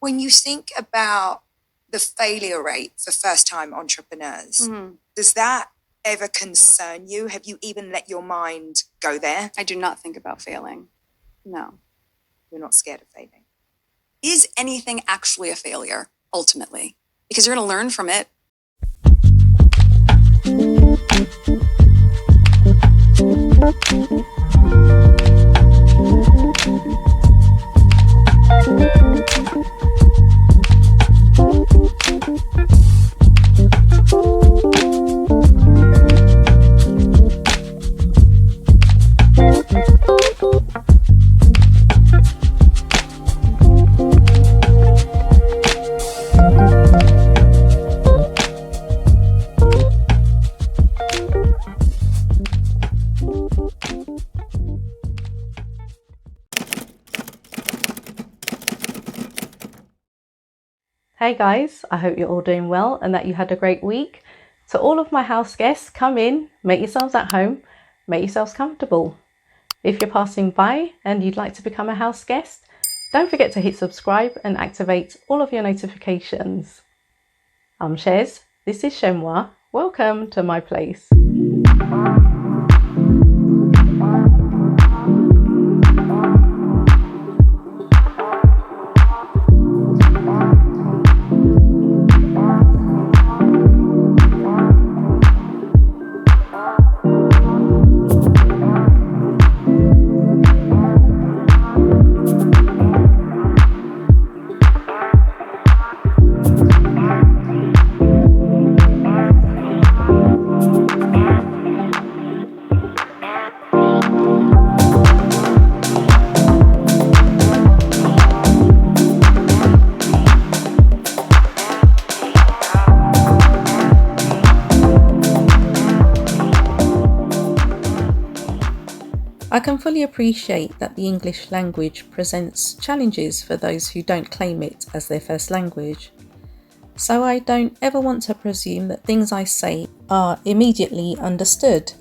When you think about the failure rate for first-time entrepreneurs, does that ever concern you? Have you even let your mind go there? I do not think about failing. No. You're not scared of failing. Is anything actually a failure, ultimately? Because you're going to learn from it. Hey guys, I hope you're all doing well and that you had a great week. To all of my house guests, come in, make yourselves at home, make yourselves comfortable. If you're passing by and you'd like to become a house guest, don't forget to hit subscribe and activate all of your notifications. I'm Chez, this is Chez M0i. Welcome to my place. I can fully appreciate that the English language presents challenges for those who don't claim it as their first language. So I don't ever want to presume that things I say are immediately understood.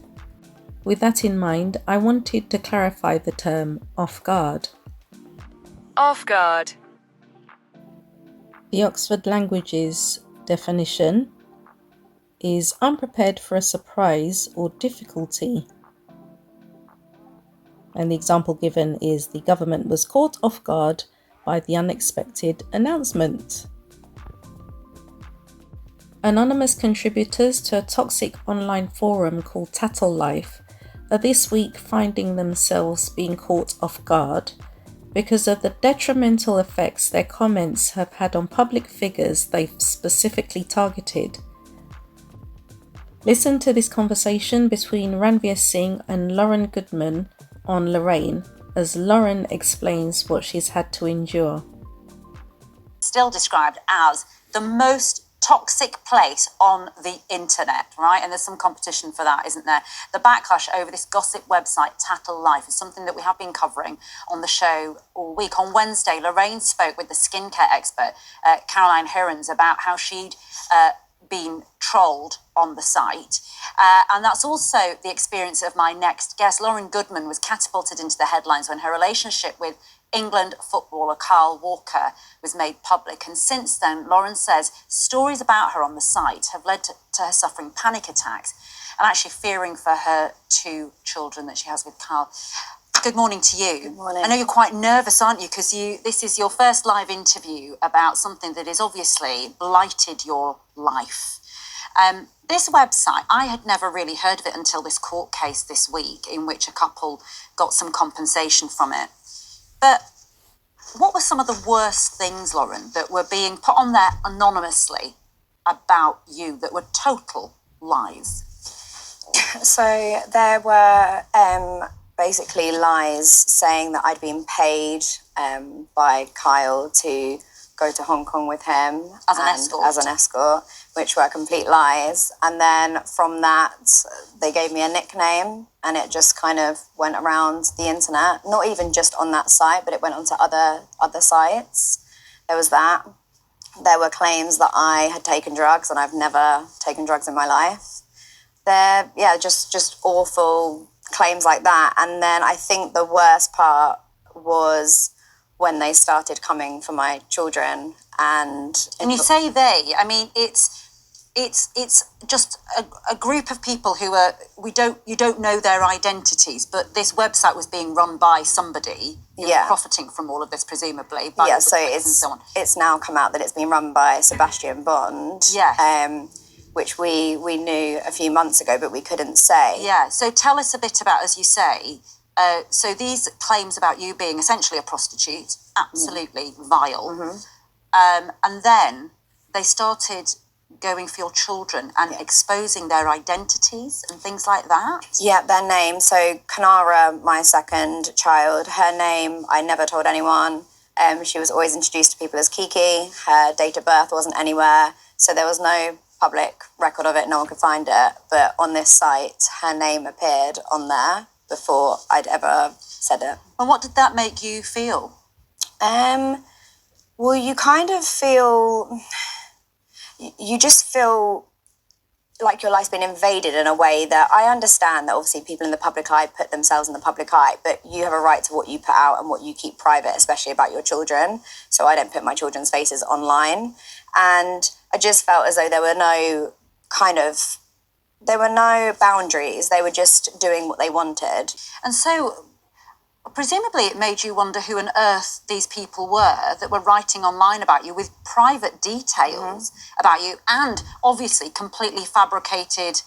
With that in mind, I wanted to clarify the term off guard. Off guard. The Oxford Languages definition is unprepared for a surprise or difficulty. And the example given is the government was caught off guard by the unexpected announcement. Anonymous contributors to a toxic online forum called Tattle Life are this week finding themselves being caught off guard because of the detrimental effects their comments have had on public figures they've specifically targeted. Listen to this conversation between Ranveer Singh and Lauren Goodman on Lorraine as Lauren explains what she's had to endure. Still described as the most toxic place on the internet, right? And there's some competition for that, isn't there? The backlash over this gossip website, Tattle Life, is something that we have been covering on the show all week. On Wednesday, Lorraine spoke with the skincare expert, Caroline Hirons, about how she'd been trolled on the site. And that's also the experience of my next guest. Lauren Goodman was catapulted into the headlines when her relationship with England footballer Kyle Walker was made public. And since then, Lauren says stories about her on the site have led to her suffering panic attacks and actually fearing for her 2 children that she has with Kyle. Good morning to you. Good morning. I know you're quite nervous, aren't you? Because this is your first live interview about something that has obviously blighted your life. This website, I had never really heard of it until this court case this week in which a couple got some compensation from it. But what were some of the worst things, Lauren, that were being put on there anonymously about you that were total lies? So there were basically lies saying that I'd been paid by Kyle to go to Hong Kong with him As an escort, which were complete lies. And then from that, they gave me a nickname, and it just kind of went around the internet. Not even just on that site, but it went onto other sites. There was that. There were claims that I had taken drugs, and I've never taken drugs in my life. They're just awful claims like that. And then I think the worst part was when they started coming for my children. And you say they, I mean, it's just a group of people who are, you don't know their identities, but this website was being run by somebody who was profiting from all of this, presumably. By so it's now come out that it's been run by Sebastian Bond. Which we knew a few months ago, but we couldn't say. Yeah, so tell us a bit about, as you say, so these claims about you being essentially a prostitute, absolutely vile. And then they started going for your children and exposing their identities and things like that? Yeah, their name. So Kanara, my second child, her name, I never told anyone. She was always introduced to people as Kiki. Her date of birth wasn't anywhere. So there was no public record of it. No one could find it. But on this site, her name appeared on there before I'd ever said it. And what did that make you feel? Well, you kind of feel... You just feel like your life's been invaded in a way that I understand that obviously people in the public eye put themselves in the public eye, but you have a right to what you put out and what you keep private, especially about your children. So I don't put my children's faces online. And I just felt as though there were no boundaries. They were just doing what they wanted. And so presumably it made you wonder who on earth these people were that were writing online about you with private details about you and obviously completely fabricated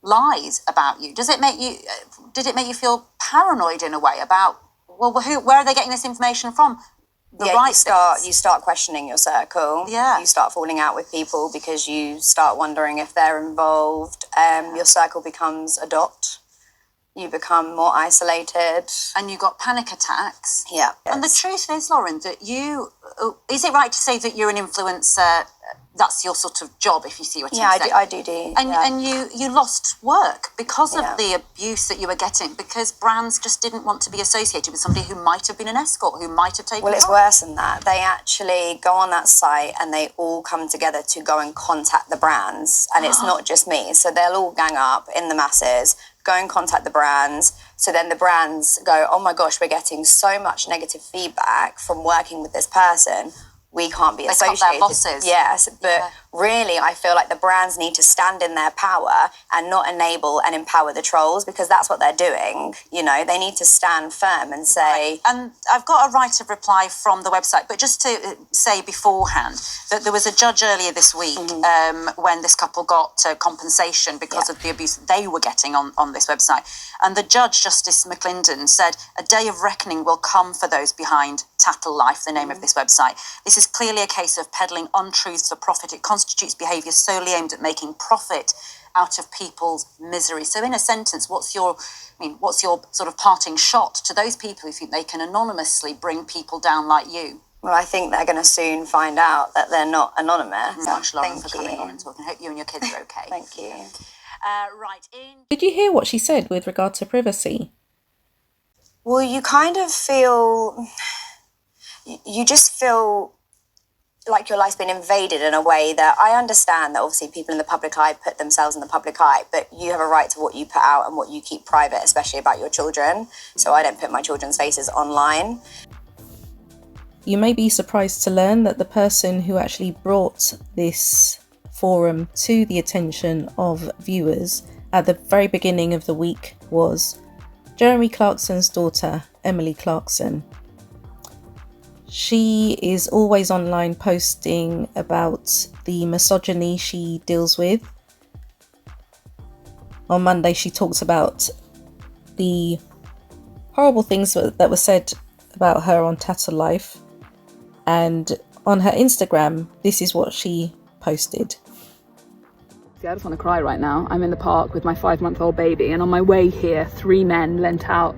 lies about you. Did it make you feel paranoid in a way about, well, where are they getting this information from? You start questioning your circle. You start falling out with people because you start wondering if they're involved. Your circle becomes a dot. You become more isolated. And you got panic attacks. Yeah. And the truth is, Lauren, that is it right to say that you're an influencer? That's your sort of job, if you see what I'm saying. I do. And you lost work because of the abuse that you were getting, because brands just didn't want to be associated with somebody who might have been an escort, who might have taken Well, it's worse than that. They actually go on that site and they all come together to go and contact the brands. And it's not just me. So they'll all gang up in the masses, go and contact the brands. So then the brands go, oh my gosh, we're getting so much negative feedback from working with this person. We can't be associated. Their bosses. Yes, but really I feel like the brands need to stand in their power and not enable and empower the trolls, because that's what they're doing. You know, they need to stand firm and say... Right. And I've got a right of reply from the website, but just to say beforehand that there was a judge earlier this week when this couple got compensation because of the abuse they were getting on this website. And the judge, Justice McClendon, said a day of reckoning will come for those behind Tattle Life, the name of this website. This is clearly a case of peddling untruths for profit. It constitutes behaviour solely aimed at making profit out of people's misery. So in a sentence, what's your sort of parting shot to those people who think they can anonymously bring people down like you? Well, I think they're going to soon find out that they're not anonymous. Thanks, Lauren, for coming on and talking. I hope you and your kids are okay. Thank you. Did you hear what she said with regard to privacy? Well, you kind of feel... You just feel like your life's been invaded in a way that I understand that obviously people in the public eye put themselves in the public eye, but you have a right to what you put out and what you keep private, especially about your children. So I don't put my children's faces online. You may be surprised to learn that the person who actually brought this forum to the attention of viewers at the very beginning of the week was Jeremy Clarkson's daughter, Emily Clarkson. She is always online posting about the misogyny she deals with. On Monday, she talked about the horrible things that were said about her on Tattle Life. And on her Instagram, this is what she posted. I just want to cry right now. I'm in the park with my 5-month-old baby, and on my way here, 3 men leant out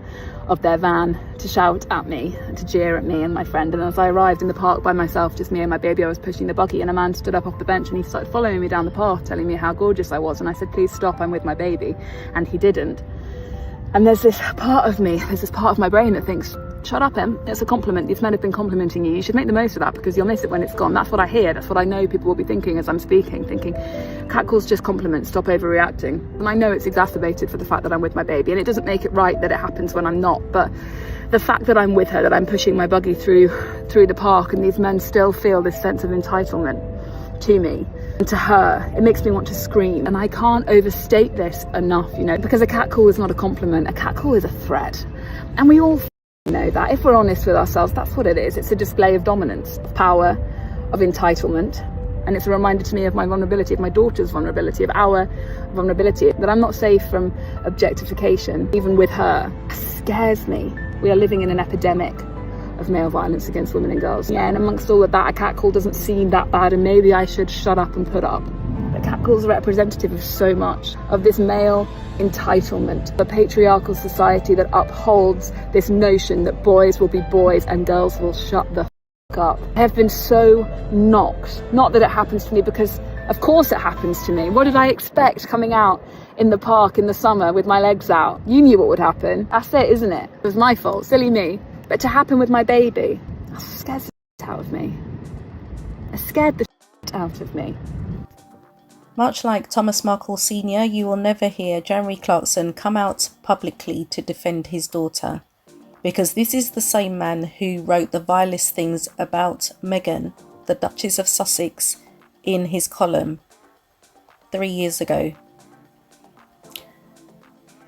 of their van to shout at me, to jeer at me and my friend. And as I arrived in the park by myself, just me and my baby, I was pushing the buggy, and a man stood up off the bench and he started following me down the path, telling me how gorgeous I was. And I said, please stop, I'm with my baby. And he didn't. And there's this part of me, there's this part of my brain that thinks, shut up, Em. It's a compliment. These men have been complimenting you. You should make the most of that because you'll miss it when it's gone. That's what I hear. That's what I know people will be thinking as I'm speaking, thinking, catcall's just compliments, stop overreacting. And I know it's exacerbated for the fact that I'm with my baby, and it doesn't make it right that it happens when I'm not. But the fact that I'm with her, that I'm pushing my buggy through the park, and these men still feel this sense of entitlement to me and to her, it makes me want to scream. And I can't overstate this enough, you know, because a catcall is not a compliment. A catcall is a threat. And we all know that. If we're honest with ourselves, that's what it is. It's a display of dominance, of power, of entitlement. And it's a reminder to me of my vulnerability, of my daughter's vulnerability, of our vulnerability, that I'm not safe from objectification, even with her. It scares me. We are living in an epidemic of male violence against women and girls. Yeah, and amongst all of that, a catcall doesn't seem that bad, and maybe I should shut up and put up. But catcall's representative of so much, of this male entitlement, a patriarchal society that upholds this notion that boys will be boys and girls will shut the f*** up. I have been so knocked. Not that it happens to me, because of course it happens to me. What did I expect coming out in the park in the summer with my legs out? You knew what would happen. That's it, isn't it? It was my fault, silly me. But to happen with my baby, that scares the shit out of me. It scared the shit out of me. Much like Thomas Markle Sr., you will never hear Jeremy Clarkson come out publicly to defend his daughter, because this is the same man who wrote the vilest things about Meghan, the Duchess of Sussex, in his column 3 years ago.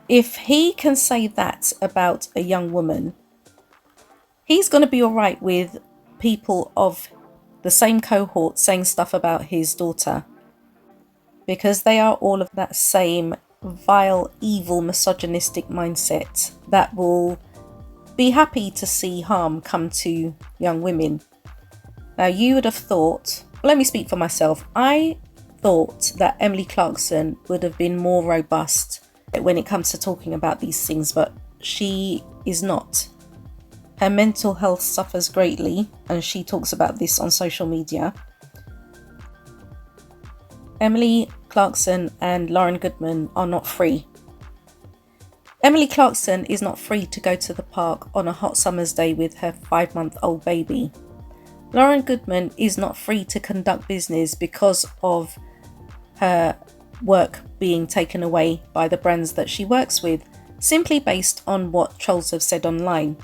If he can say that about a young woman, he's going to be all right with people of the same cohort saying stuff about his daughter, because they are all of that same vile, evil, misogynistic mindset that will be happy to see harm come to young women. Now, you would have thought, let me speak for myself, I thought that Emily Clarkson would have been more robust when it comes to talking about these things, but she is not. Her mental health suffers greatly, and she talks about this on social media. Emily Clarkson and Lauren Goodman are not free. Emily Clarkson is not free to go to the park on a hot summer's day with her 5-month-old baby. Lauren Goodman is not free to conduct business because of her work being taken away by the brands that she works with, simply based on what trolls have said online.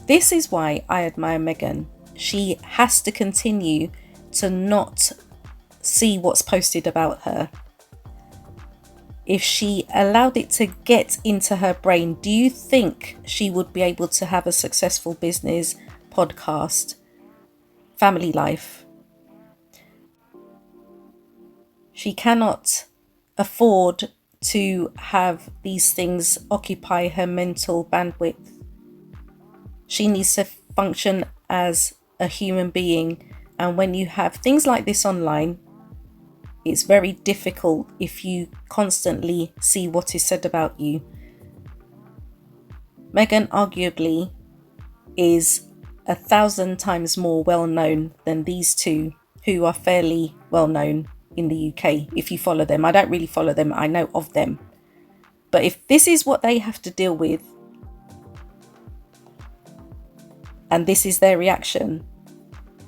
This is why I admire Meghan. She has to continue to not see what's posted about her. If she allowed it to get into her brain, do you think she would be able to have a successful business, podcast, family life? She cannot afford to have these things occupy her mental bandwidth. She needs to function as a human being, and when you have things like this online, it's very difficult if you constantly see what is said about you. Meghan arguably is 1,000 times more well known than these two, who are fairly well known in the UK. If you follow them, I don't really follow them, I know of them. But if this is what they have to deal with, and this is their reaction,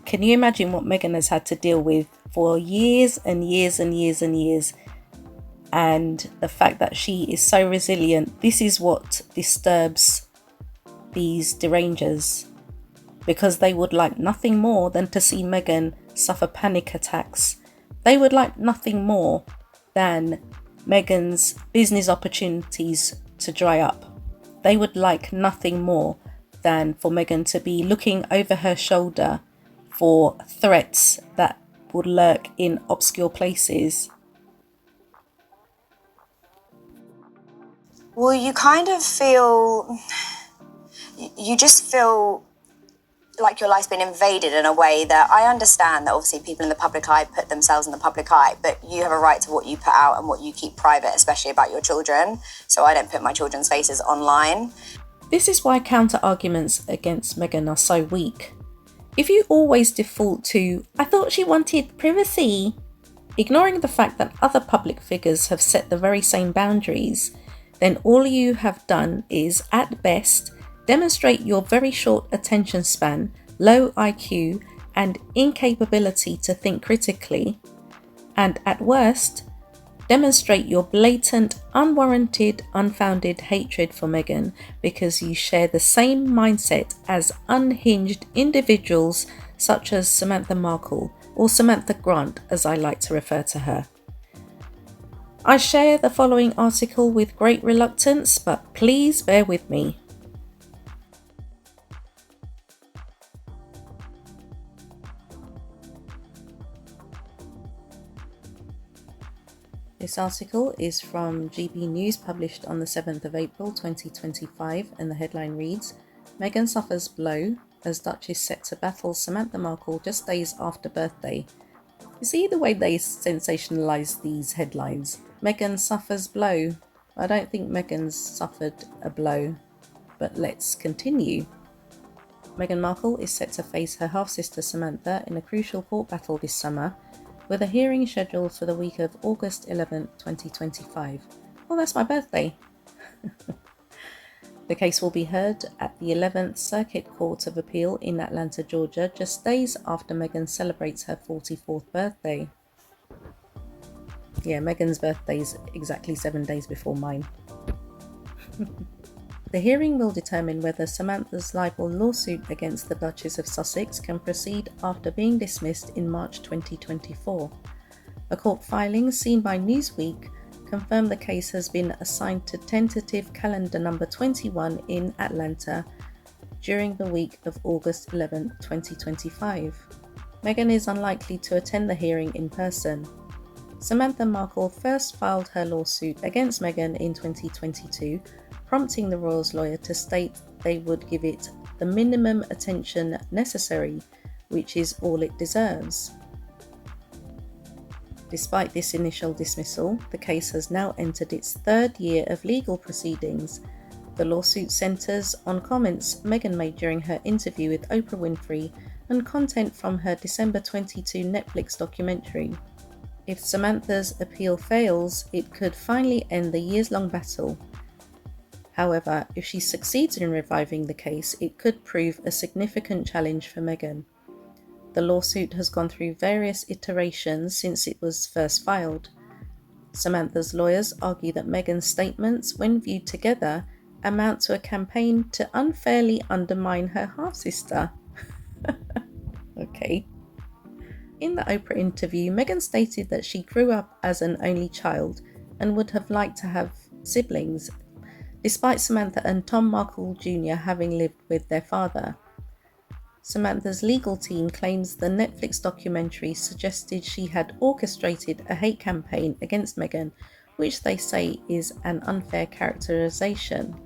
can you imagine what Meghan has had to deal with for years and years and years and years? And the fact that she is so resilient, this is what disturbs these derangers, because they would like nothing more than to see Meghan suffer panic attacks. They would like nothing more than Meghan's business opportunities to dry up. They would like nothing more than for Meghan to be looking over her shoulder for threats that would lurk in obscure places. Well, you kind of feel, you just feel like your life's been invaded in a way that I understand that obviously people in the public eye put themselves in the public eye, but you have a right to what you put out and what you keep private, especially about your children. So I don't put my children's faces online. This is why counter-arguments against Meghan are so weak. If you always default to, I thought she wanted privacy, ignoring the fact that other public figures have set the very same boundaries, then all you have done is, at best, demonstrate your very short attention span, low IQ, and incapability to think critically, and at worst, demonstrate your blatant, unwarranted, unfounded hatred for Meghan because you share the same mindset as unhinged individuals such as Samantha Markle, or Samantha Grant as I like to refer to her. I share the following article with great reluctance, but please bear with me. This article is from GB News, published on the 7th of April 2025, and the headline reads, Meghan suffers blow as Duchess set to battle Samantha Markle just days after birthday. You see the way they sensationalise these headlines? Meghan suffers blow. I don't think Meghan's suffered a blow, but let's continue. Meghan Markle is set to face her half-sister Samantha in a crucial court battle this summer, with a hearing scheduled for the week of August 11, 2025. Well, that's my birthday. The case will be heard at the 11th Circuit Court of Appeal in Atlanta, Georgia, just days after Meghan celebrates her 44th birthday. Yeah, Meghan's birthday is exactly 7 days before mine. The hearing will determine whether Samantha's libel lawsuit against the Duchess of Sussex can proceed after being dismissed in March 2024. A court filing seen by Newsweek confirmed the case has been assigned to tentative calendar number 21 in Atlanta during the week of August 11, 2025. Meghan is unlikely to attend the hearing in person. Samantha Markle first filed her lawsuit against Meghan in 2022, prompting the royals' lawyer to state they would give it the minimum attention necessary, which is all it deserves. Despite this initial dismissal, the case has now entered its third year of legal proceedings. The lawsuit centres on comments Meghan made during her interview with Oprah Winfrey and content from her December 22 Netflix documentary. If Samantha's appeal fails, it could finally end the years-long battle. However, if she succeeds in reviving the case, it could prove a significant challenge for Meghan. The lawsuit has gone through various iterations since it was first filed. Samantha's lawyers argue that Meghan's statements, when viewed together, amount to a campaign to unfairly undermine her half-sister. Okay. In the Oprah interview, Meghan stated that she grew up as an only child and would have liked to have siblings, despite Samantha and Tom Markle Jr. having lived with their father. Samantha's legal team claims the Netflix documentary suggested she had orchestrated a hate campaign against Meghan, which they say is an unfair characterization.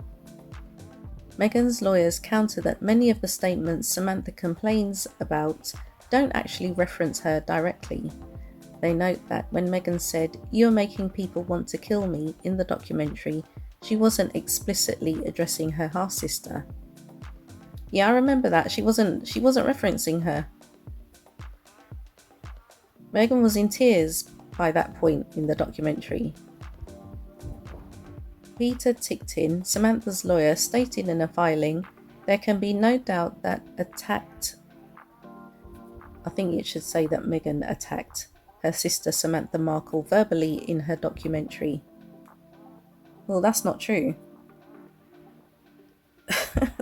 Meghan's lawyers counter that many of the statements Samantha complains about don't actually reference her directly. They note that when Meghan said, "You're making people want to kill me" in the documentary, she wasn't explicitly addressing her half-sister. Yeah, I remember that. She wasn't referencing her. Meghan was in tears by that point in the documentary. Peter Ticktin, Samantha's lawyer, stated in a filing, "There can be no doubt that I think it should say that Meghan attacked her sister Samantha Markle verbally in her documentary." Well, that's not true.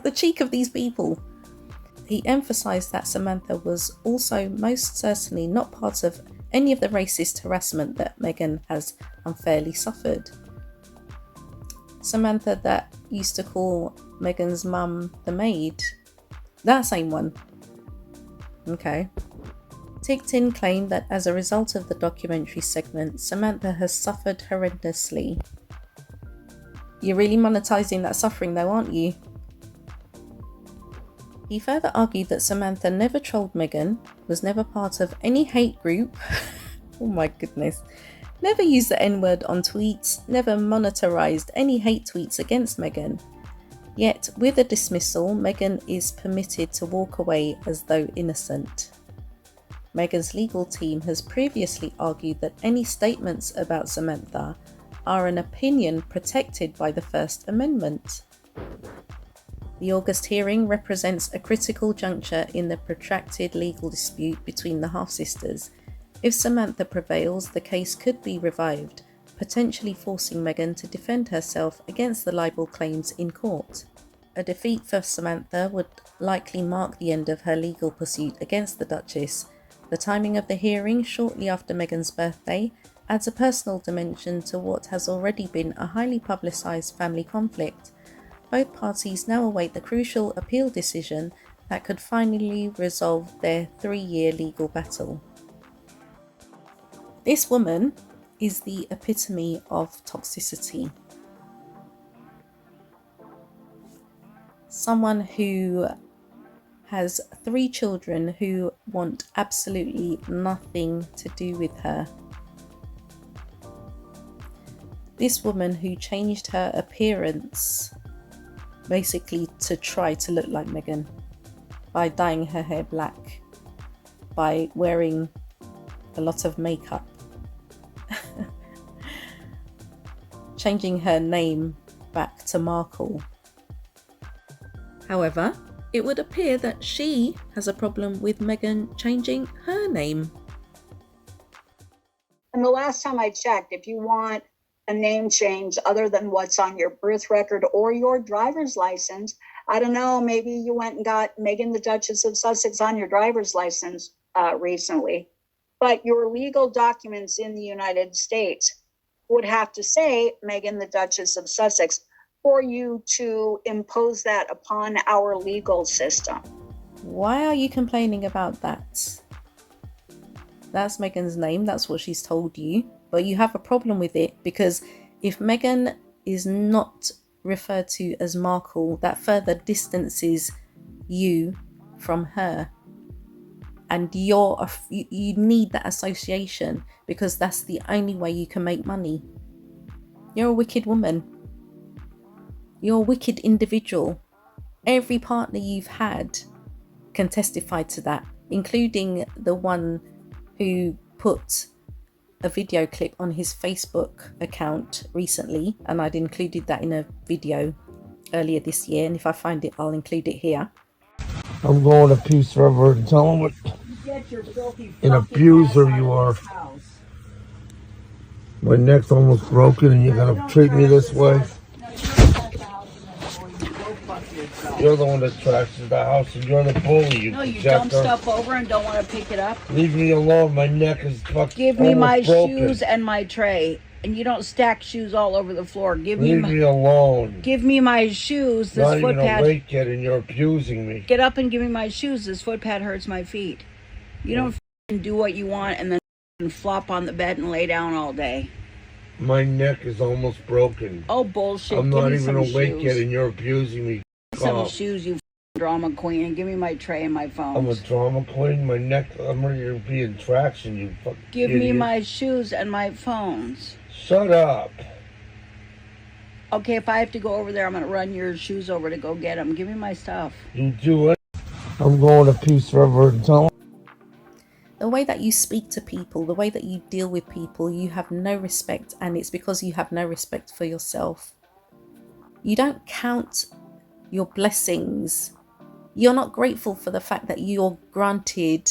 The cheek of these people. He emphasised that Samantha was also most certainly not part of any of the racist harassment that Meghan has unfairly suffered. Samantha that used to call Meghan's mum the maid. That same one. Okay. Ticktin claimed that as a result of the documentary segment, Samantha has suffered horrendously. You're really monetizing that suffering though, aren't you? He further argued that Samantha never trolled Meghan, was never part of any hate group, oh my goodness, never used the N-word on tweets, never monetarized any hate tweets against Meghan. Yet, with a dismissal, Meghan is permitted to walk away as though innocent. Meghan's legal team has previously argued that any statements about Samantha are an opinion protected by the First Amendment. The August hearing represents a critical juncture in the protracted legal dispute between the half-sisters. If Samantha prevails, the case could be revived, potentially forcing Meghan to defend herself against the libel claims in court. A defeat for Samantha would likely mark the end of her legal pursuit against the Duchess. The timing of the hearing, shortly after Meghan's birthday, adds a personal dimension to what has already been a highly publicised family conflict. Both parties now await the crucial appeal decision that could finally resolve their 3-year legal battle. This woman is the epitome of toxicity. Someone who has 3 children who want absolutely nothing to do with her. This woman who changed her appearance basically to try to look like Meghan by dyeing her hair black, by wearing a lot of makeup, changing her name back to Markle. However, it would appear that she has a problem with Meghan changing her name. And the last time I checked, if you want a name change other than what's on your birth record or your driver's license, I don't know, maybe you went and got Meghan the Duchess of Sussex on your driver's license recently, but your legal documents in the United States would have to say Meghan the Duchess of Sussex for you to impose that upon our legal system. Why are you complaining about that? That's Meghan's name, that's what she's told you. But you have a problem with it because if Meghan is not referred to as Markle, that further distances you from her. And you need that association because that's the only way you can make money. You're a wicked woman. You're a wicked individual. Every partner you've had can testify to that, including the one who put a video clip on his Facebook account recently, and I'd included that in a video earlier this year, and if I find it, I'll include it here. I'm going to Peace River and tell them what an abuser you are. My neck's almost broken and you're going to treat me this way? You're the one that trashes the house and you're the bully. You no, you dump stuff over and don't want to pick it up. Leave me alone. My neck is fucking Give me my broken. shoes and my tray. And you don't stack shoes all over the floor. Leave me alone. Give me my shoes. This Not foot even pad. awake yet and you're abusing me. Get up and give me my shoes. This foot pad hurts my feet. You don't do what you want and then flop on the bed and lay down all day. My neck is almost broken. Oh, bullshit. I'm give not me even some awake shoes. yet and you're abusing me. Some shoes, you drama queen, and give me my tray and my phone. I'm a drama queen. My neck, I'm ready to be in traction, you fucking Give idiot. me my shoes and my phones. Shut up. Okay, if I have to go over there, I'm going to run your shoes over to go get them. Give me my stuff. You do it. I'm going to Peace River and tell them. The way that you speak to people, the way that you deal with people, you have no respect, and it's because you have no respect for yourself. You don't count your blessings. You're not grateful for the fact that you're granted,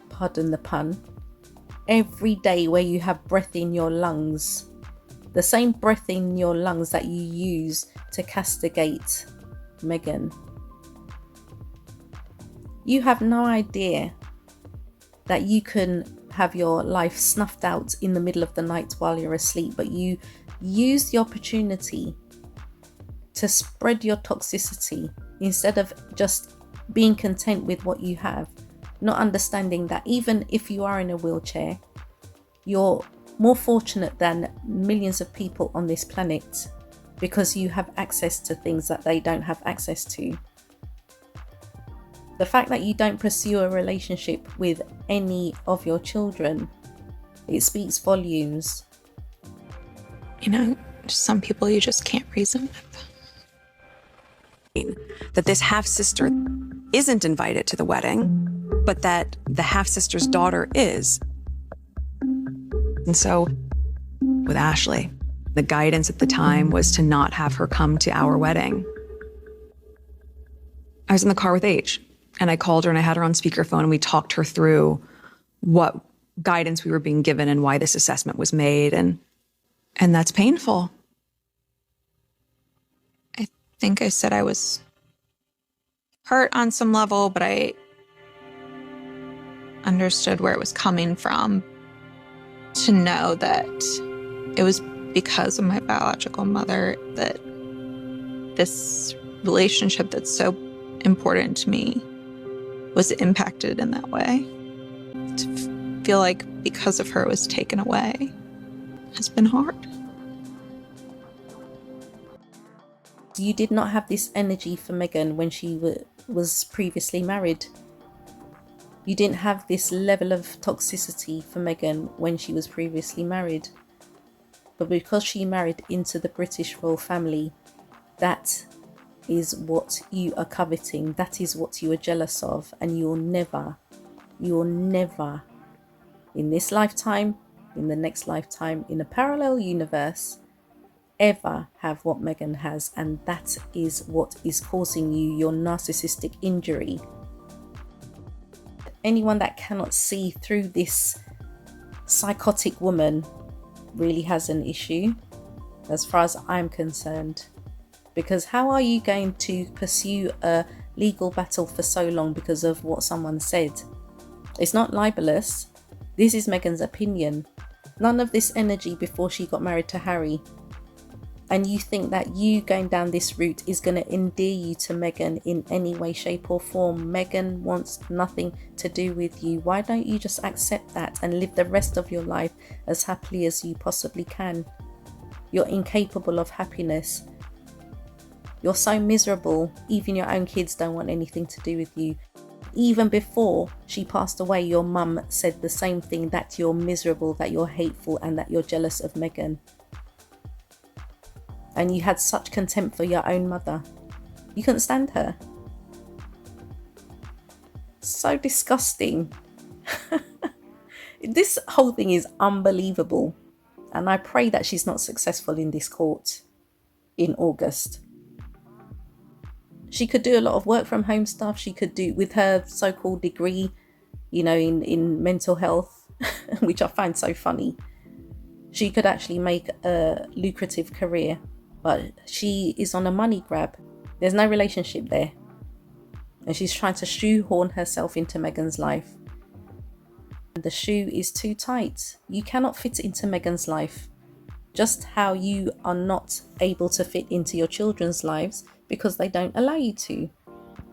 pardon the pun, every day where you have breath in your lungs. The same breath in your lungs that you use to castigate Meghan. You have no idea that you can have your life snuffed out in the middle of the night while you're asleep, but you use the opportunity to spread your toxicity instead of just being content with what you have, not understanding that even if you are in a wheelchair, you're more fortunate than millions of people on this planet because you have access to things that they don't have access to. The fact that you don't pursue a relationship with any of your children, it speaks volumes. You know, some people you just can't reason with. That this half-sister isn't invited to the wedding, but that the half-sister's daughter is. And so, with Ashley, the guidance at the time was to not have her come to our wedding. I was in the car with H, and I called her and I had her on speakerphone, and we talked her through what guidance we were being given and why this assessment was made, and that's painful. I think I said I was hurt on some level, but I understood where it was coming from, to know that it was because of my biological mother that this relationship that's so important to me was impacted in that way. To feel like because of her it was taken away has been hard. You did not have this energy for Meghan when she was previously married. You didn't have this level of toxicity for Meghan when she was previously married. But because she married into the British royal family, that is what you are coveting. That is what you are jealous of. And you'll never, in this lifetime, in the next lifetime, in a parallel universe, ever have what Meghan has. And that is what is causing you your narcissistic injury. Anyone that cannot see through this psychotic woman really has an issue, as far as I'm concerned. Because how are you going to pursue a legal battle for so long because of what someone said? It's not libelous. This is Meghan's opinion. None of this energy before she got married to Harry. And you think that you going down this route is going to endear you to Meghan in any way, shape or form? Meghan wants nothing to do with you. Why don't you just accept that and live the rest of your life as happily as you possibly can? You're incapable of happiness. You're so miserable. Even your own kids don't want anything to do with you. Even before she passed away, your mum said the same thing, that you're miserable, that you're hateful and that you're jealous of Meghan. And you had such contempt for your own mother. You couldn't stand her. So disgusting. This whole thing is unbelievable. And I pray that she's not successful in this court in August. She could do a lot of work from home stuff. She could do with her so-called degree, in mental health, which I find so funny. She could actually make a lucrative career. But she is on a money grab. There's no relationship there. And she's trying to shoehorn herself into Meghan's life. The shoe is too tight. You cannot fit into Meghan's life. Just how you are not able to fit into your children's lives because they don't allow you to.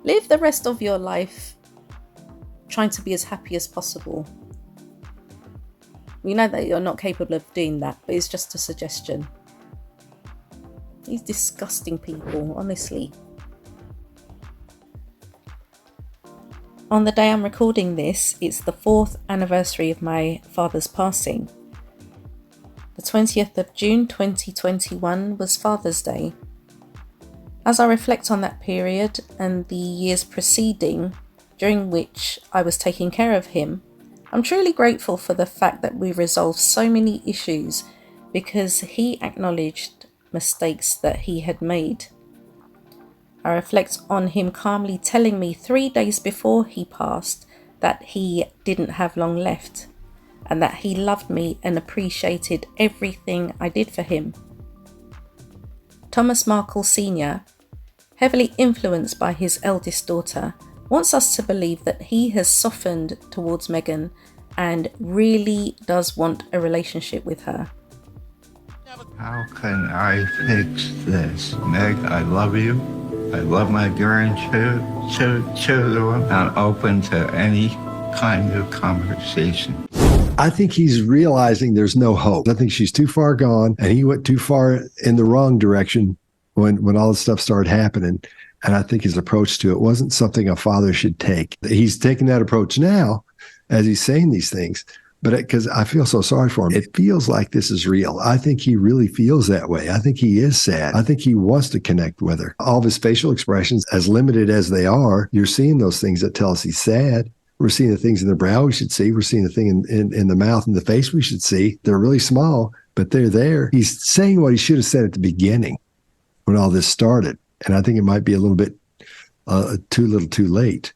Live the rest of your life trying to be as happy as possible. We know that you're not capable of doing that, but it's just a suggestion. These disgusting people, honestly. On the day I'm recording this, it's the 4th anniversary of my father's passing. The 20th of June 2021 was Father's Day. As I reflect on that period and the years preceding, during which I was taking care of him, I'm truly grateful for the fact that we resolved so many issues because he acknowledged mistakes that he had made. I reflect on him calmly telling me 3 days before he passed that he didn't have long left and that he loved me and appreciated everything I did for him. Thomas Markle Sr., heavily influenced by his eldest daughter, wants us to believe that he has softened towards Meghan and really does want a relationship with her. How can I fix this? Meg, I love you. I love my grandchildren. I'm open to any kind of conversation. I think he's realizing there's no hope. I think she's too far gone, and he went too far in the wrong direction when all this stuff started happening. And I think his approach to it wasn't something a father should take. He's taking that approach now as he's saying these things. But because I feel so sorry for him, it feels like this is real. I think he really feels that way. I think he is sad. I think he wants to connect with her. All of his facial expressions, as limited as they are, you're seeing those things that tell us he's sad. We're seeing the things in the brow we should see. We're seeing the thing in the mouth and the face we should see. They're really small, but they're there. He's saying what he should have said at the beginning when all this started. And I think it might be a little bit too little too late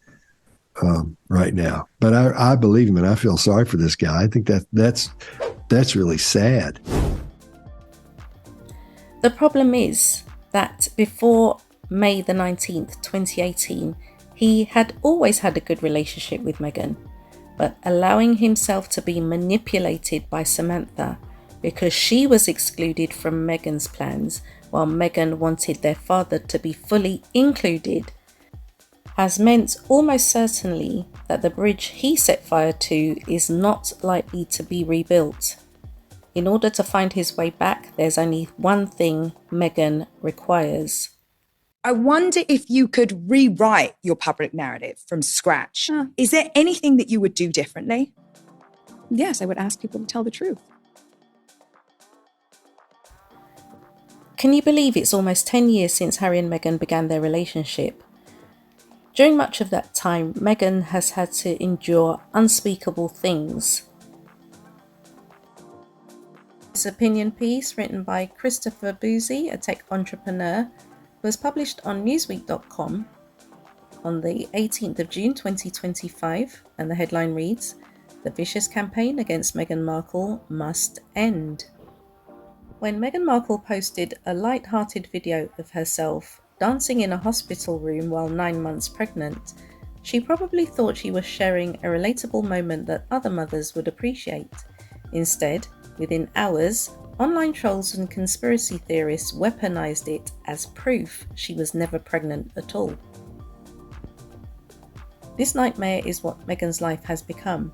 right now. But I believe him, and I feel sorry for this guy. I think that's really sad. The problem is that before May the 19th, 2018, he had always had a good relationship with Meghan, but allowing himself to be manipulated by Samantha because she was excluded from Meghan's plans while Meghan wanted their father to be fully included has meant almost certainly that the bridge he set fire to is not likely to be rebuilt. In order to find his way back, there's only one thing Meghan requires. I wonder if you could rewrite your public narrative from scratch. Is there anything that you would do differently? Yes, I would ask people to tell the truth. Can you believe it's almost 10 years since Harry and Meghan began their relationship? During much of that time, Meghan has had to endure unspeakable things. This opinion piece, written by Christopher Boozy, a tech entrepreneur, was published on Newsweek.com on the 18th of June 2025, and the headline reads, "The vicious campaign against Meghan Markle must end." When Meghan Markle posted a light-hearted video of herself dancing in a hospital room while 9 months pregnant, she probably thought she was sharing a relatable moment that other mothers would appreciate. Instead, within hours, online trolls and conspiracy theorists weaponized it as proof she was never pregnant at all. This nightmare is what Meghan's life has become.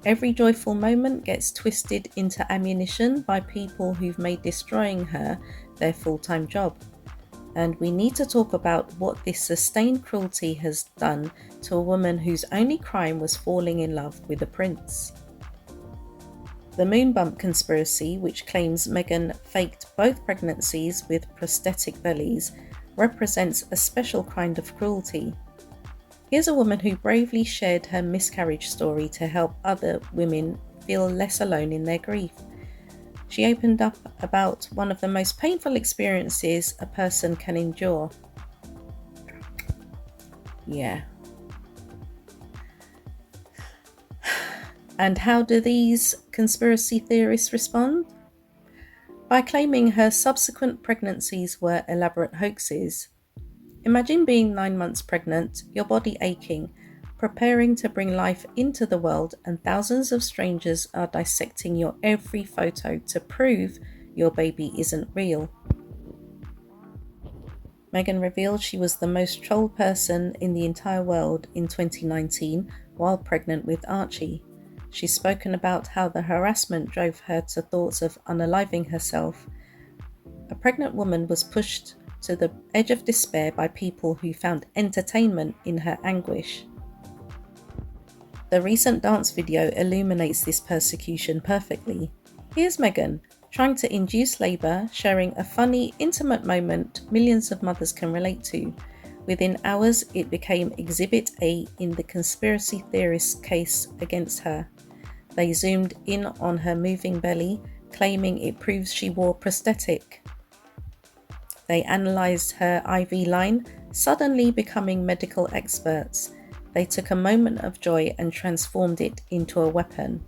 Every joyful moment gets twisted into ammunition by people who've made destroying her their full-time job. And we need to talk about what this sustained cruelty has done to a woman whose only crime was falling in love with a prince. The moon bump conspiracy, which claims Meghan faked both pregnancies with prosthetic bellies, represents a special kind of cruelty. Here's a woman who bravely shared her miscarriage story to help other women feel less alone in their grief. She opened up about one of the most painful experiences a person can endure. Yeah. And how do these conspiracy theorists respond? By claiming her subsequent pregnancies were elaborate hoaxes. Imagine being 9 months pregnant, your body aching, preparing to bring life into the world, and thousands of strangers are dissecting your every photo to prove your baby isn't real. Meghan revealed she was the most trolled person in the entire world in 2019 while pregnant with Archie. She's spoken about how the harassment drove her to thoughts of unaliving herself. A pregnant woman was pushed to the edge of despair by people who found entertainment in her anguish. The recent dance video illuminates this persecution perfectly. Here's Meghan, trying to induce labour, sharing a funny, intimate moment millions of mothers can relate to. Within hours, it became Exhibit A in the conspiracy theorists' case against her. They zoomed in on her moving belly, claiming it proves she wore prosthetic. They analysed her IV line, suddenly becoming medical experts. They took a moment of joy and transformed it into a weapon.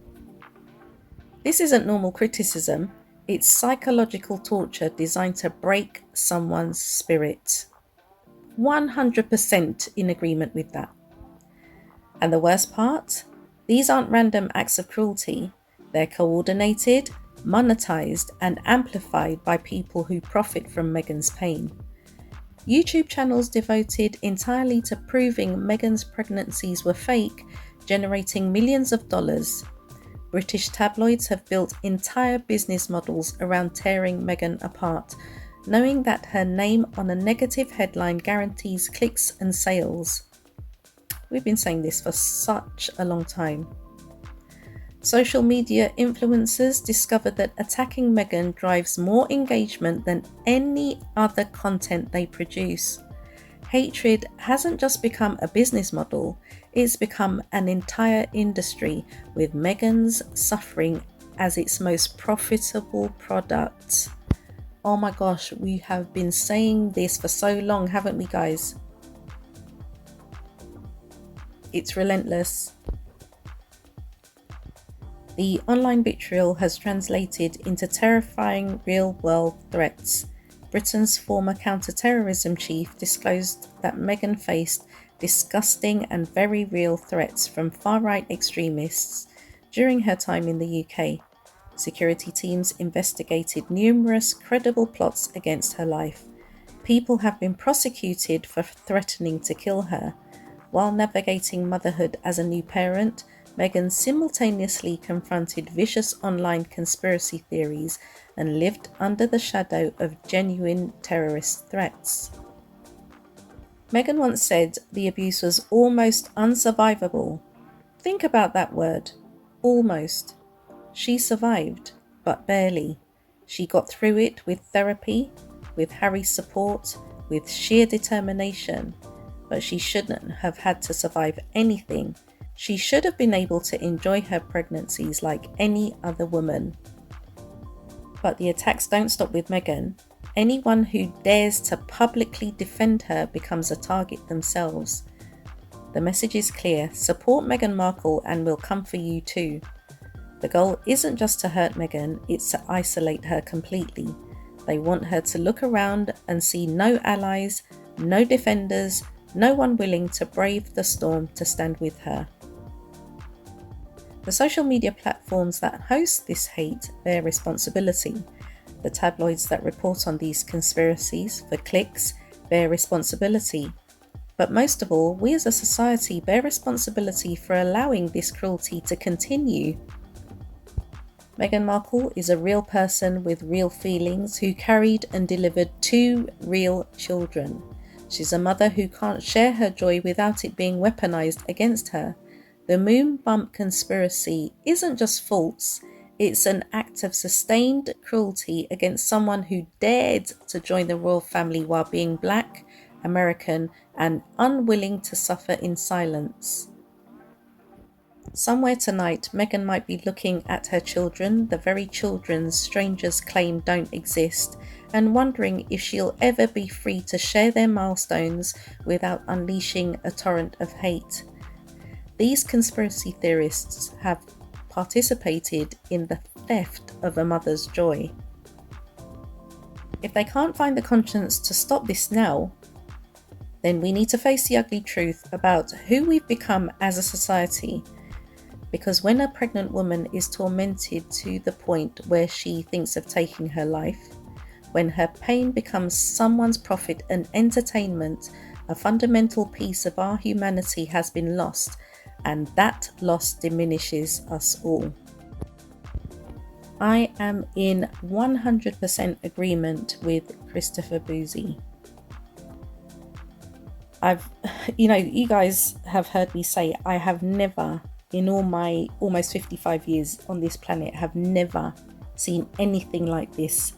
This isn't normal criticism, it's psychological torture designed to break someone's spirit. 100% in agreement with that. And the worst part? These aren't random acts of cruelty. They're coordinated, monetized, and amplified by people who profit from Meghan's pain. YouTube channels devoted entirely to proving Meghan's pregnancies were fake, generating millions of dollars. British tabloids have built entire business models around tearing Meghan apart, knowing that her name on a negative headline guarantees clicks and sales. We've been saying this for such a long time. Social media influencers discovered that attacking Meghan drives more engagement than any other content they produce. Hatred hasn't just become a business model, it's become an entire industry, with Meghan's suffering as its most profitable product. Oh my gosh, we have been saying this for so long, haven't we, guys? it's relentless. The online vitriol has translated into terrifying real-world threats. Britain's former counter-terrorism chief disclosed that Meghan faced disgusting and very real threats from far-right extremists during her time in the UK. Security teams investigated numerous credible plots against her life. People have been prosecuted for threatening to kill her. While navigating motherhood as a new parent, Meghan simultaneously confronted vicious online conspiracy theories and lived under the shadow of genuine terrorist threats. Meghan once said the abuse was almost unsurvivable. Think about that word, almost. She survived, but barely. She got through it with therapy, with Harry's support, with sheer determination. But she shouldn't have had to survive anything. She should have been able to enjoy her pregnancies like any other woman. But the attacks don't stop with Meghan. Anyone who dares to publicly defend her becomes a target themselves. The message is clear: support Meghan Markle and we'll come for you too. The goal isn't just to hurt Meghan, it's to isolate her completely. They want her to look around and see no allies, no defenders, no one willing to brave the storm to stand with her. The social media platforms that host this hate bear responsibility. The tabloids that report on these conspiracies for clicks bear responsibility. But most of all, we as a society bear responsibility for allowing this cruelty to continue. Meghan Markle is a real person with real feelings who carried and delivered 2 real children. She's a mother who can't share her joy without it being weaponized against her. The moon bump conspiracy isn't just false, it's an act of sustained cruelty against someone who dared to join the royal family while being black, American, and unwilling to suffer in silence. Somewhere tonight, Meghan might be looking at her children, the very children strangers claim don't exist, and wondering if she'll ever be free to share their milestones without unleashing a torrent of hate. These conspiracy theorists have participated in the theft of a mother's joy. If they can't find the conscience to stop this now, then we need to face the ugly truth about who we've become as a society. Because when a pregnant woman is tormented to the point where she thinks of taking her life, when her pain becomes someone's profit and entertainment, a fundamental piece of our humanity has been lost, and that loss diminishes us all. I am in 100% agreement with Christopher Boozy. You guys have heard me say I have never, in all my almost 55 years on this planet, have never seen anything like this.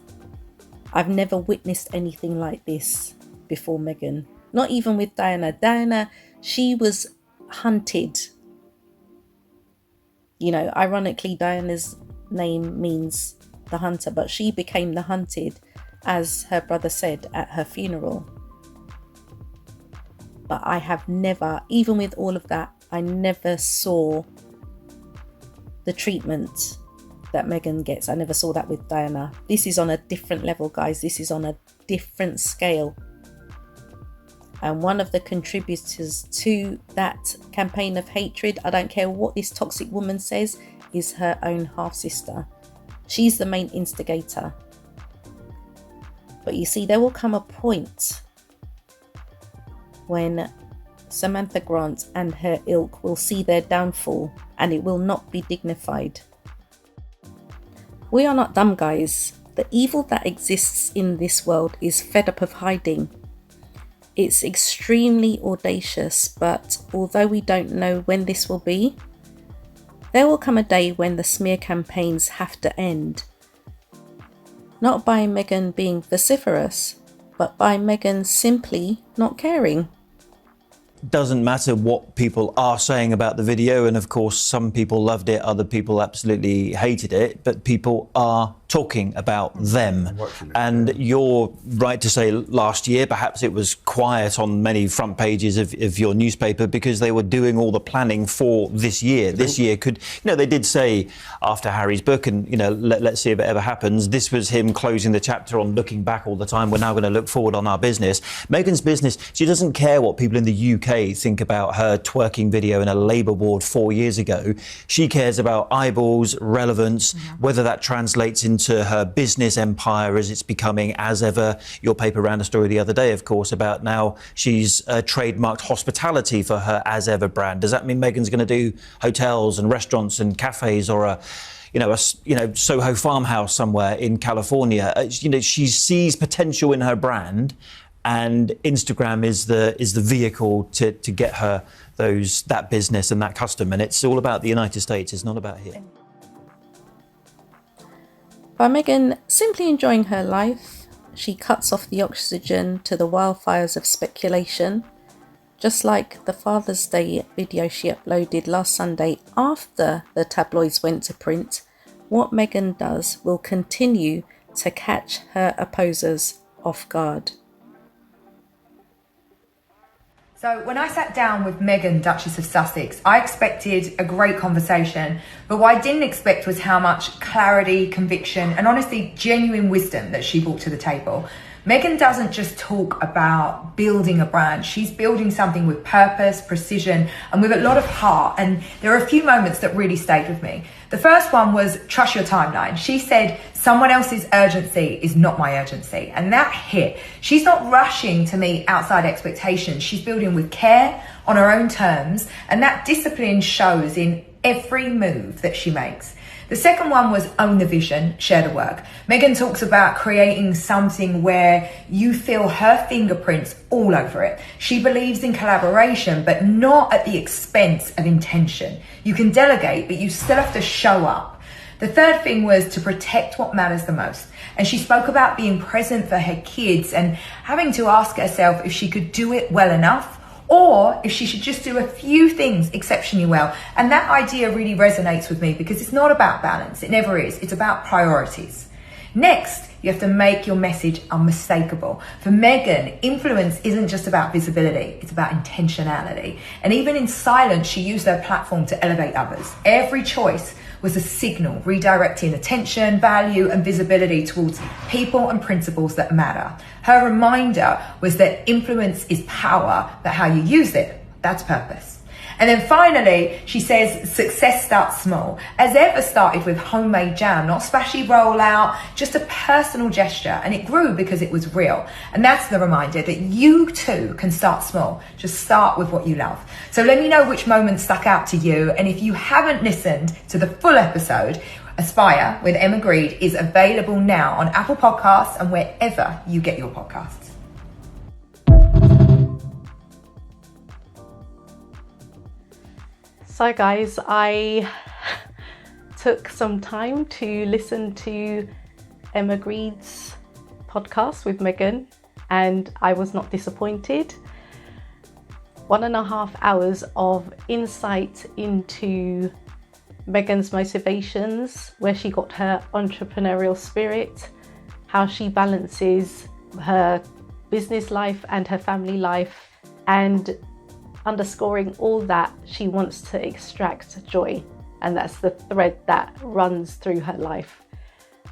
I've never witnessed anything like this before Meghan. Not even with Diana. Diana, she was hunted. Ironically, Diana's name means the hunter, but she became the hunted, as her brother said at her funeral. But I have never, even with all of that, I never saw the treatment that Meghan gets. I never saw that with Diana. This is on a different level, guys. This is on a different scale. And one of the contributors to that campaign of hatred, I don't care what this toxic woman says, is her own half-sister. She's the main instigator. But you see, there will come a point when Samantha Grant and her ilk will see their downfall, and it will not be dignified. We are not dumb, guys. The evil that exists in this world is fed up of hiding. It's extremely audacious, but although we don't know when this will be, there will come a day when the smear campaigns have to end. Not by Meghan being vociferous, but by Meghan simply not caring. doesn't matter what people are saying about the video, and of course some people loved it, other people absolutely hated it, but people are talking about them. And you're right to say last year perhaps it was quiet on many front pages of your newspaper because they were doing all the planning for this year. This year could, they did say after Harry's book, and let's see if it ever happens, this was him closing the chapter on looking back all the time. We're now going to look forward on our business. Meghan's business, she doesn't care what people in the UK think about her twerking video in a Labour ward 4 years ago. She cares about eyeballs, relevance, whether that translates into her business empire as it's becoming, as ever. Your paper ran a story the other day, of course, about now she's trademarked hospitality for her As Ever brand. Does that mean Meghan's going to do hotels and restaurants and cafes, or a Soho farmhouse somewhere in California? She sees potential in her brand, and Instagram is the vehicle to get her that business and that custom. And it's all about the United States. It's not about here. By Meghan simply enjoying her life, she cuts off the oxygen to the wildfires of speculation, just like the Father's Day video she uploaded last Sunday after the tabloids went to print. What Meghan does will continue to catch her opposers off guard. So when I sat down with Meghan, Duchess of Sussex, I expected a great conversation, but what I didn't expect was how much clarity, conviction, and honestly, genuine wisdom that she brought to the table. Meghan doesn't just talk about building a brand. She's building something with purpose, precision, and with a lot of heart. And there are a few moments that really stayed with me. The first one was trust your timeline. She said, someone else's urgency is not my urgency. And that hit. She's not rushing to meet outside expectations. She's building with care, on her own terms. And that discipline shows in every move that she makes. The second one was own the vision, share the work. Meghan talks about creating something where you feel her fingerprints all over it. She believes in collaboration, but not at the expense of intention. You can delegate, but you still have to show up. The third thing was to protect what matters the most. And she spoke about being present for her kids and having to ask herself if she could do it well enough, or if she should just do a few things exceptionally well. And that idea really resonates with me because it's not about balance. It never is. It's about priorities. Next, you have to make your message unmistakable. For Meghan, influence isn't just about visibility. It's about intentionality. And even in silence, she used her platform to elevate others. Every choice was a signal redirecting attention, value, and visibility towards people and principles that matter. Her reminder was that influence is power, but how you use it, that's purpose. And then finally, she says success starts small. As Ever started with homemade jam, not splashy rollout, just a personal gesture. And it grew because it was real. And that's the reminder that you too can start small. Just start with what you love. So let me know which moment stuck out to you. And if you haven't listened to the full episode, Aspire with M0i is available now on Apple Podcasts and wherever you get your podcasts. So guys, I took some time to listen to M0i's podcast with Meghan, and I was not disappointed. 1.5 hours of insight into Meghan's motivations, where she got her entrepreneurial spirit, how she balances her business life and her family life, and underscoring all that, she wants to extract joy, and that's the thread that runs through her life,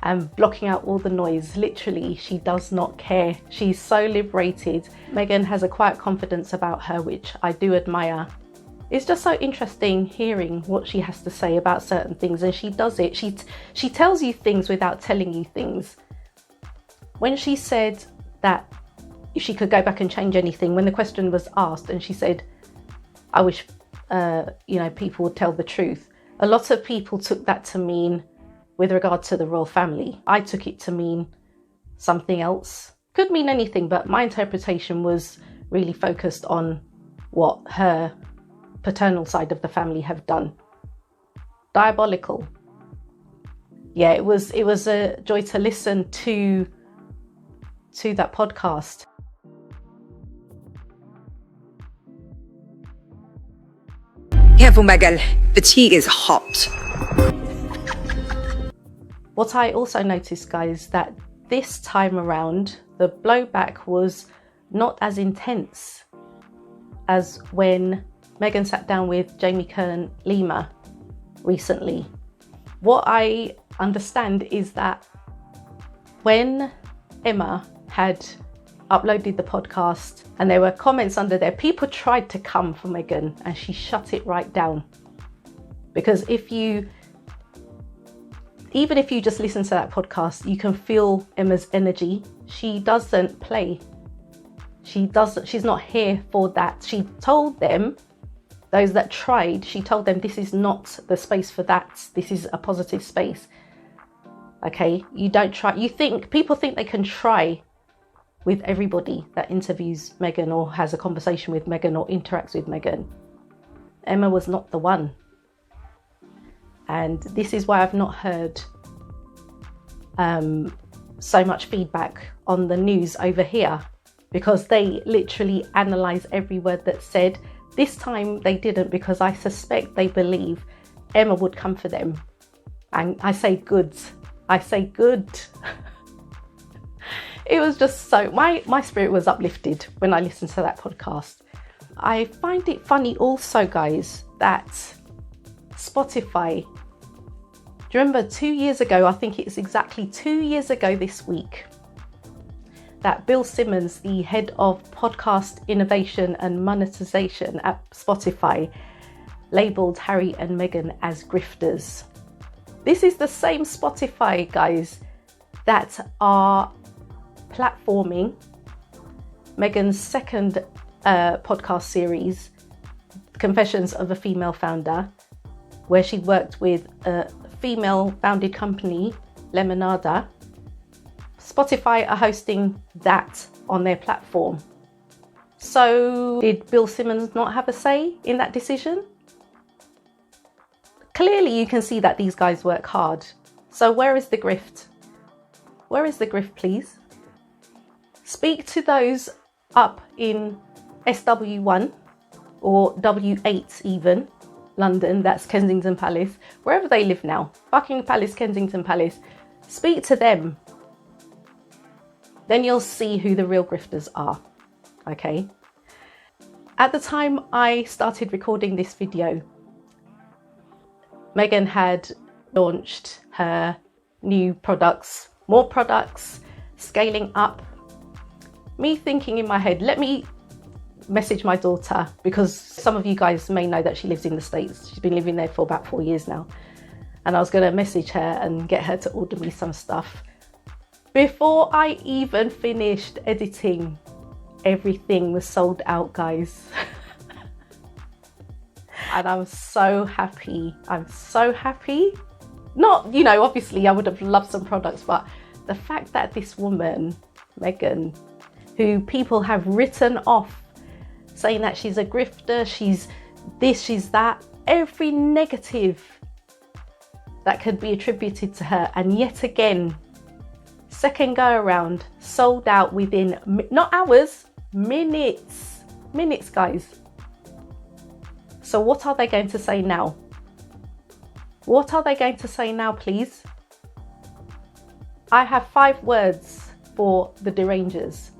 and blocking out all the noise. Literally, she does not care. She's so liberated. Meghan has a quiet confidence about her, which I do admire. It's just so interesting hearing what she has to say about certain things, and she does it. She tells you things without telling you things. When she said that if she could go back and change anything, when the question was asked, and she said, I wish, people would tell the truth. A lot of people took that to mean with regard to the royal family. I took it to mean something else. Could mean anything, but my interpretation was really focused on what her paternal side of the family have done. Diabolical. Yeah, it was a joy to listen to that podcast. Careful, Meghan. The tea is hot. What I also noticed, guys, that this time around, the blowback was not as intense as when Meghan sat down with Jamie Kern-Lima recently. What I understand is that when Emma had uploaded the podcast and there were comments under there, people tried to come for Meghan and she shut it right down. Because even if you just listen to that podcast, you can feel Emma's energy. She doesn't play. She's not here for that. She told them, those that tried, she told them this is not the space for that. This is a positive space. Okay, you don't try. People think they can try with everybody that interviews Meghan or has a conversation with Meghan or interacts with Meghan. Emma was not the one. And this is why I've not heard so much feedback on the news over here, because they literally analyse every word that's said. This time they didn't, because I suspect they believe Emma would come for them. And I say good. It was just so, my spirit was uplifted when I listened to that podcast. I find it funny also, guys, that Spotify, do you remember 2 years ago, I think it's exactly 2 years ago this week, that Bill Simmons, the head of podcast innovation and monetization at Spotify, labelled Harry and Meghan as grifters. This is the same Spotify, guys, that are platforming Meghan's second podcast series, Confessions of a Female Founder, where she worked with a female-founded company, Lemonada. Spotify are hosting that on their platform. So did Bill Simmons not have a say in that decision? Clearly you can see that these guys work hard. So where is the grift? Where is the grift, please? Speak to those up in SW1 or W8 even, London, that's Kensington Palace, wherever they live now, Buckingham Palace, Kensington Palace. Speak to them. Then you'll see who the real grifters are, okay? At the time I started recording this video, Meghan had launched her new products, more products, scaling up. Me thinking in my head, let me message my daughter, because some of you guys may know that she lives in the States. She's been living there for about 4 years now. And I was going to message her and get her to order me some stuff. Before I even finished editing, everything was sold out, guys. And I'm so happy. I'm so happy. Not, you know, obviously I would have loved some products, but the fact that this woman, Meghan, who people have written off, saying that she's a grifter, she's this, she's that, every negative that could be attributed to her, and yet again, second go around, sold out within, not hours, minutes, guys. So what are they going to say now? What are they going to say now, please? I have 5 words for the derangers.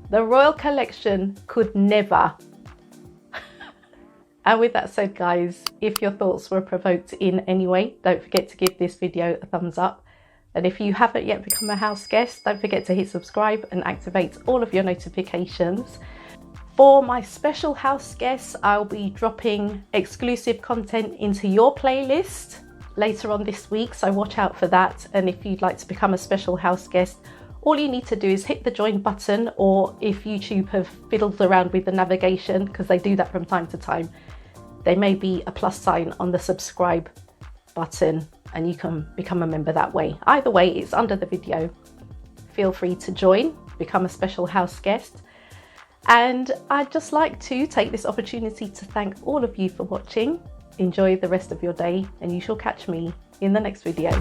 The royal collection could never. And with that said, guys, if your thoughts were provoked in any way, don't forget to give this video a thumbs up. And if you haven't yet become a house guest, don't forget to hit subscribe and activate all of your notifications. For my special house guests, I'll be dropping exclusive content into your playlist later on this week, so watch out for that. And if you'd like to become a special house guest, all you need to do is hit the join button, or if YouTube have fiddled around with the navigation, because they do that from time to time, there may be a plus sign on the subscribe button and you can become a member that way. Either way, it's under the video. Feel free to join, become a special house guest. And I'd just like to take this opportunity to thank all of you for watching. Enjoy the rest of your day, and you shall catch me in the next video.